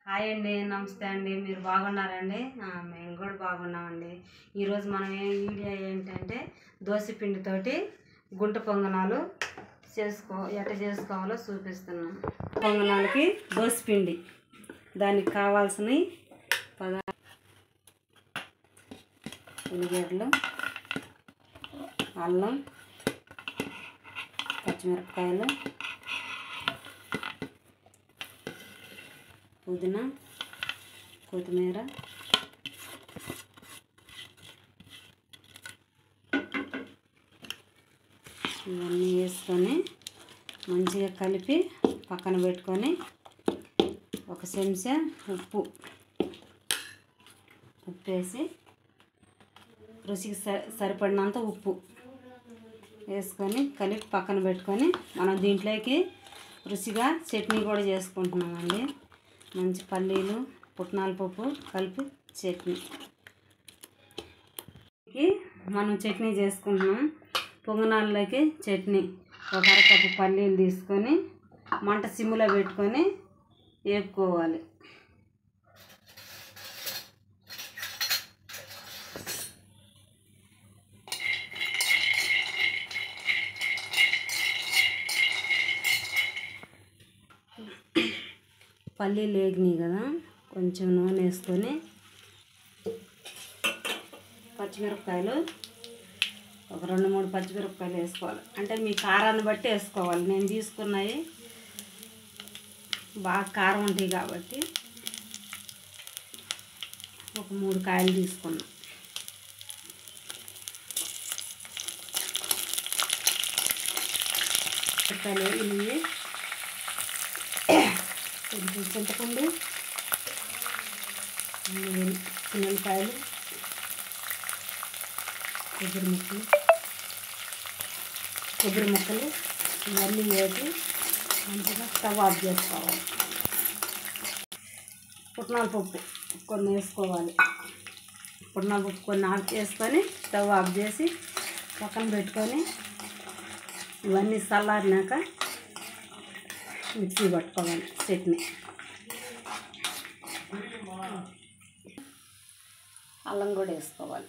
Hi అండి, నమస్తే అండి. మీరు బాగున్నారండి? మేము కూడా బాగున్నామండి. ఈరోజు మనం వీడియో ఏంటంటే దోసపిండితోటి గుంట పొంగనాలు ఎట్లా చేసుకోవాలో చూపిస్తున్నాం. పొంగనాలకి దోసపిండి, దానికి కావాల్సినవి ఉల్లిగడ్డలు, అల్లం, పచ్చిమిరపకాయలు, పుదీనా, కొత్తిమీర, ఇవన్నీ వేసుకొని మంచిగా కలిపి పక్కన పెట్టుకొని ఒక చెంచా ఉప్పు వేసి రుచికి సరిపడినంత ఉప్పు వేసుకొని కలిపి పక్కన పెట్టుకొని మనం దీంట్లోకి రుచిగా చట్నీ కూడా చేసుకుంటున్నామండి. మంచి పల్లీలు, పుట్నాల పప్పు కలిపి చట్నీ మనం చట్నీ చేసుకుంటున్నాం. పొంగనాల్లోకి చట్నీ ఒక అరకప్పు పల్లీలు తీసుకొని మంట సిమ్లో పెట్టుకొని వేపుకోవాలి. పల్లీలు వేగినాయి కదా, కొంచెం నూనె వేసుకొని పచ్చిమిరపకాయలు ఒక 2-3 పచ్చిమిరపకాయలు వేసుకోవాలి. అంటే మీ కారాన్ని బట్టి వేసుకోవాలి. నేను తీసుకున్నవి బాగా కారం ఉంటాయి కాబట్టి ఒక 3 కాయలు తీసుకున్నా. ఇవి కొంచెం చింతపండు, ఉల్లిపాయలు, కొబ్బరి ముక్కలు ఇవన్నీ వేసి మంచిగా స్టవ్ ఆఫ్ చేసుకోవాలి. పుట్నాల పప్పు కొన్ని వేసుకోవాలి. పుట్నాల పప్పు కొన్ని ఆఫ్ చేసుకొని స్టవ్ ఆఫ్ చేసి పక్కన పెట్టుకొని ఇవన్నీ చల్లారినాక మిక్సీ పట్టుకోవాలి. చట్నీ అల్లం కూడా వేసుకోవాలి.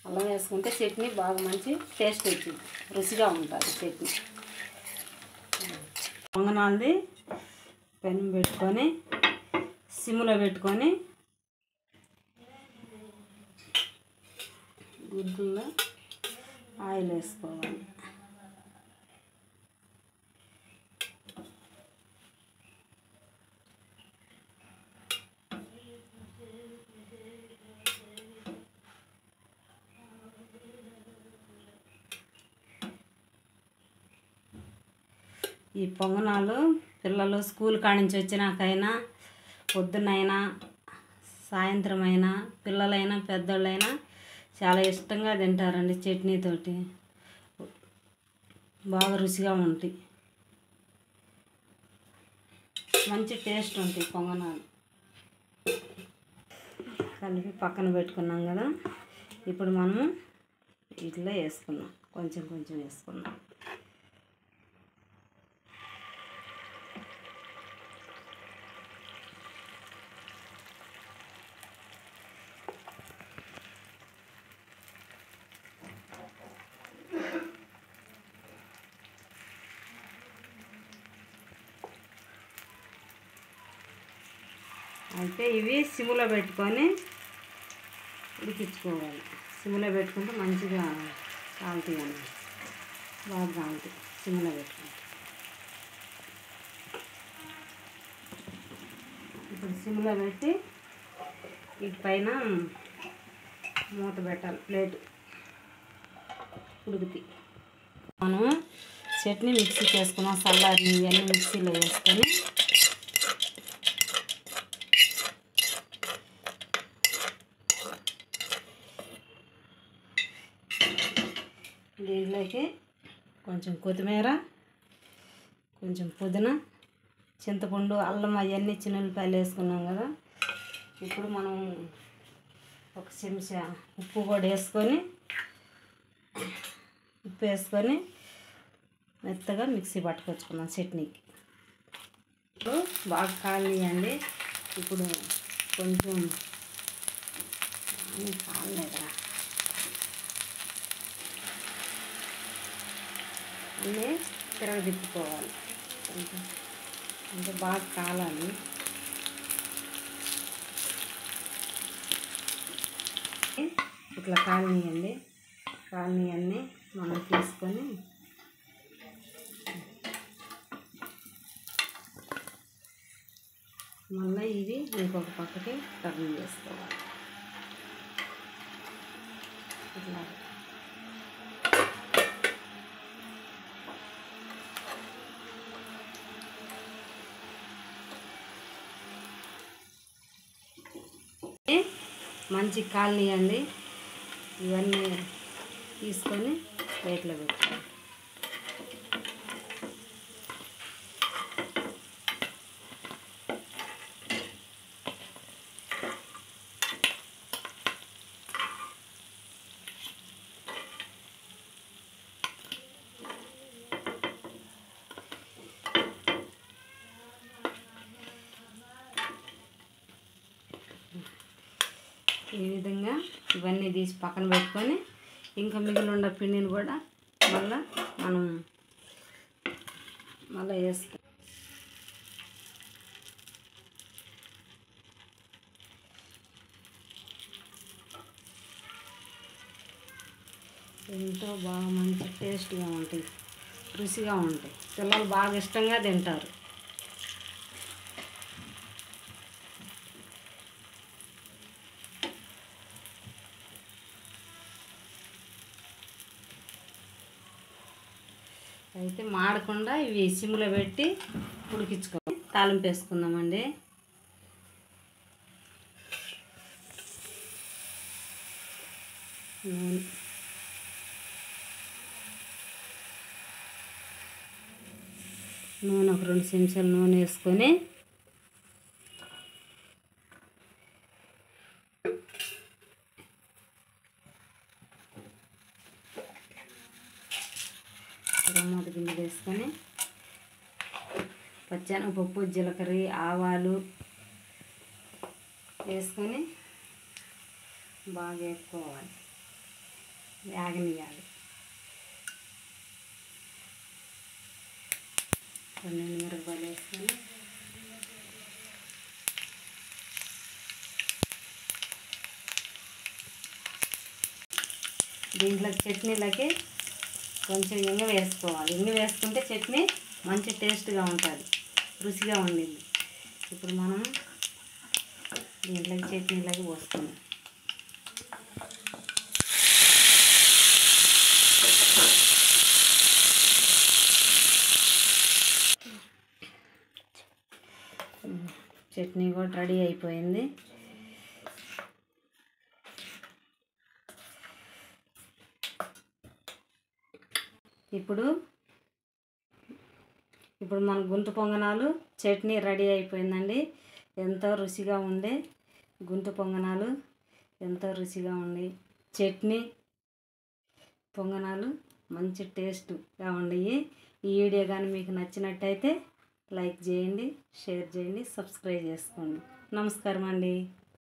అల్లం వేసుకుంటే చట్నీ బాగా మంచి టేస్ట్ వచ్చింది, రుచిగా ఉంటుంది చట్నీ. పొంగనాలది పెనం పెట్టుకొని సిమ్లో పెట్టుకొని గుడ్డుల్లో ఆయిల్ వేసుకోవాలి. ఈ పొంగనాలు పిల్లలు స్కూల్ కాడి నుంచి వచ్చినాకైనా, పొద్దునైనా, సాయంత్రం అయినా, పిల్లలైనా పెద్దోళ్ళైనా చాలా ఇష్టంగా తింటారండి. చట్నీతోటి బాగా రుచిగా ఉంటాయి, మంచి టేస్ట్ ఉంటాయి పొంగనాలు. కలిపి పక్కన పెట్టుకున్నాం కదా, ఇప్పుడు మనము ఇట్లా వేసుకున్నాం, కొంచెం కొంచెం వేసుకున్నాం. అయితే ఇవి సిమ్లో పెట్టుకొని ఉడికించుకోవాలి. సిమ్లో పెట్టుకుంటే మంచిగా కాలుతాయి అన్నమాట, బాగా కాలుతాయి సిమ్లో పెట్టుకుంటే. ఇప్పుడు సిమ్లో పెట్టి వీటి పైన మూత పెట్టాలి, ప్లేట్ ఉడుకుతాయి. మనం చట్నీ మిక్సీ చేసుకున్నాం, చల్లారి ఇవన్నీ మిక్సీలో వేసుకొని దీంట్లోకి కొంచెం కొత్తిమీర, కొంచెం పుదీనా, చింతపండు, అల్లం అవన్నీ చిన్నులపాయలు వేసుకున్నాం కదా. ఇప్పుడు మనం ఒక చెంచా ఉప్పు కూడా వేసుకొని మెత్తగా మిక్సీ పట్టుకొచ్చుకున్నాం చట్నీకి. బాగా కాలియండి, ఇప్పుడు కొంచెం కాలేదురా, అన్నీ తిరగదిప్పుకోవాలి. కొంచెం అంటే బాగా కాలాలి. ఇట్లా కాలనీయండి. కాలనీయన్నీ మనం తీసుకొని మళ్ళీ ఇది ఇంకొక పక్కకి టర్న్ చేసుకోవాలి. ఇట్లా మంచి కాలనీయండి. ఇవన్నీ తీసుకొని ప్లేట్లో పెట్టుకోవాలి. ఈ విధంగా ఇవన్నీ తీసి పక్కన పెట్టుకొని ఇంకా మిగిలిన ఉన్న పిండిని కూడా మనం వేసుకో. ఎంతో బాగా మంచి టేస్ట్గా ఉంటాయి, రుచిగా ఉంటాయి. పిల్లలు బాగా ఇష్టంగా తింటారు. అయితే మాడకుండా ఇవి సిమ్లో పెట్టి ఉడికించుకోవాలి. తాలింపు వేసుకుందామండి. నూనె ఒక 2 చెంచాలు నూనె వేసుకొని టమాటా గింజలు వేసుకొని పచ్చెనగపప్పు, జీలకర్ర, ఆవాలు వేసుకొని బాగా వేపుకోవాలి, వేగనియాలి. కొన్ని మిరపకాయలు వేసుకొని దీంట్లో చట్నీలకి కొంచెం ఇంగ వేసుకోవాలి. ఇంగ వేసుకుంటే చట్నీ మంచి టేస్ట్గా ఉంటుంది, రుచిగా ఉండింది. ఇప్పుడు మనం దీంట్లోకి చట్నీలకి పోసుకుందాం. చట్నీ కూడా రెడీ అయిపోయింది. ఇప్పుడు మన గుంత పొంగనాలు చట్నీ రెడీ అయిపోయిందండి. ఎంతో రుచిగా ఉండే గుంత పొంగనాలు, ఎంతో రుచిగా ఉండి చట్నీ పొంగనాలు మంచి టేస్ట్గా ఉండయి. ఈ వీడియో కానీ మీకు నచ్చినట్టయితే లైక్ చేయండి, షేర్ చేయండి, సబ్స్క్రైబ్ చేసుకోండి. నమస్కారం అండి.